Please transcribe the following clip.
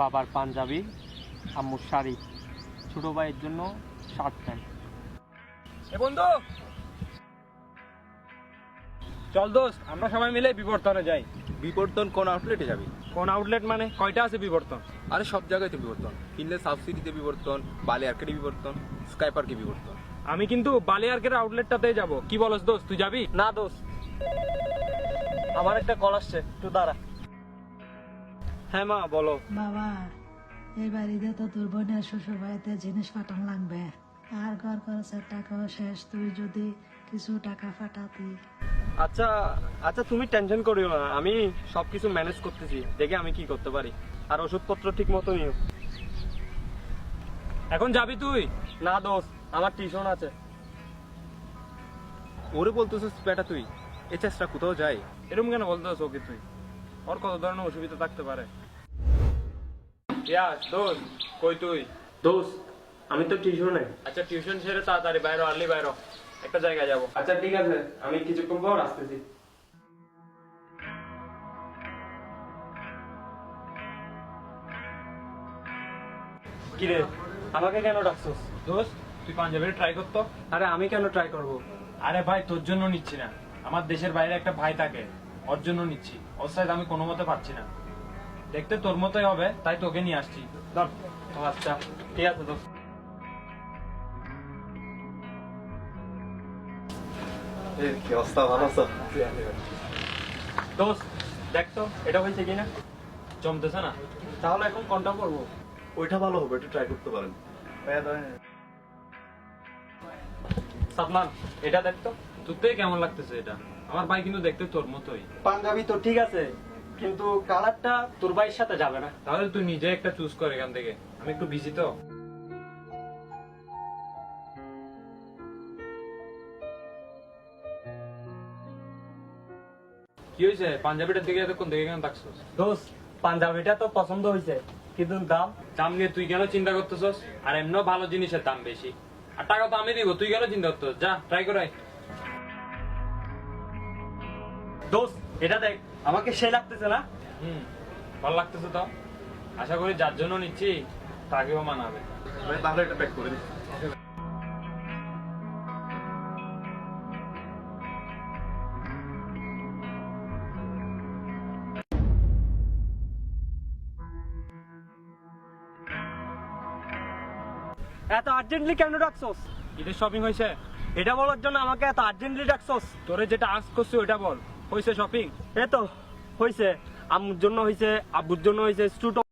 বাবার পাঞ্জাবি, আম্মুর শাড়ি, ছোট ভাইয়ের জন্য শার্ট প্যান্ট। এ বন্ধু, চল দোস্ত, আমরা সবাই মিলে বিবর্তনে যাই। বিবর্তন কোন আউটলেটে যাবি? কোন আউটলেট মানে? কয়টা আছে বিবর্তন? আরে সব জায়গায় তো বিবর্তন। কিনলে সাউথ সিটিতে বিবর্তন, বালি আর্কেডে বিবর্তন, স্কাই পার্কে বিবর্তন। আমি কিন্তু বালিয়ার্কের আউটলেটটাতে যাব। কি বলস দোস্ত, তুই যাবি? না দোস্ত, আমার একটা কল আসছে, একটু দাঁড়া। হ্যাঁ মা, বলো। বাবা, এই বাড়িতে তো তোর বোনের শ্বশুর বাড়িতে জিনিস পাঠান লাগবে, আর ঘর খরচের টাকাও শেষ। তুই যদি কিছু টাকা পাঠাতি। আচ্ছা আচ্ছা, তুমি টেনশন করিও না, আমি সবকিছু ম্যানেজ করতেছি, দেখে আমি কি করতে পারি। আর ওষুধপত্র ঠিক মতো নিও। এখন যাবি তুই? না দোস্ত, আমার টিউশন আছে। ওরে বলতেছিস বেটা তুই? এ চেষ্টা কোথাও যায়? এরকম কেন বলতেছ ওকে তুই? ওর কত ধরনের অসুবিধা থাকতে পারে। দোস্ত, কই তুই? দোস্ত, আমি তো টিউশনে। আচ্ছা, টিউশন ছেড়ে তাড়াতাড়ি বাইরে, আর্লি বাইরে, একটা জায়গায় যাব। আচ্ছা ঠিক আছে, আমি কিছুক্ষণ পর আসতেছি। কিরে, আমাকে কেন ডাকছস? দোস্ত, তুই পাঞ্জাবের ট্রাই করতো? আরে আমি কেন ট্রাই করব? আরে ভাই, তোর জন্য নিচ্ছি না, আমার দেশের বাইরে একটা ভাই থাকে, ওর জন্য নিচ্ছি। ওর সাইজ আমি কোনো মতে পারছি না, দেখতে তোর মতোই হবে, তাই তোকে নিয়ে আসছি। ধর। ও আচ্ছা, ঠিক আছে দোস্ত। কি অবস্থা, ভালো আছো? দোস্ত, দেখ তো এটা হয়েছে কিনা। জমতেছে না। তাহলে এখন কোনটা করবো? ওইটা ভালো হবে, একটু ট্রাই করতে পারেন। সাদমান, এটা দেখ তো। তোর থেকে কেমন লাগতেছে এটা? আমার ভাই কিন্তু দেখতে তোর মতোই। পাঞ্জাবি তো ঠিক আছে, কিন্তু কালারটা তোর ভাইয়ের সাথে যাবে না। তাহলে তুই নিজে একটা চুজ কর এখান থেকে, আমি একটু বিজি তো। কি হয়েছে? পাঞ্জাবিটার দিকে এতক্ষণ দেখে কেন তাকছস? দোস্ত, পাঞ্জাবিটা তো পছন্দ হয়েছে, কিন্তু দাম। দাম নিয়ে তুই কেন চিন্তা করতেছস? আর এমনও ভালো জিনিসের দাম বেশি, আর টাকা তো আমি দিব, তুই কেন চিন্তা করতেছস? যা, ট্রাই করাই। দোস্ত, এটা দেখ, আমাকে সে লাগতেছে না? ভালো লাগতেছে তো। আশা করি যার জন্য নিচ্ছি তাকেও মানাবে। তাহলে এটা প্যাক করে দিই। এত আর্জেন্টলি কেন ডাকছস? ঈদের শপিং হয়েছে? এটা বলার জন্য আমাকে এত আর্জেন্টলি ডাকছস? তোরে যেটা আস্ক করছি ওইটা বল, হয়েছে শপিং? এ তো হয়েছে, আম্মুর জন্য হয়েছে, আব্বুর জন্য হয়েছে,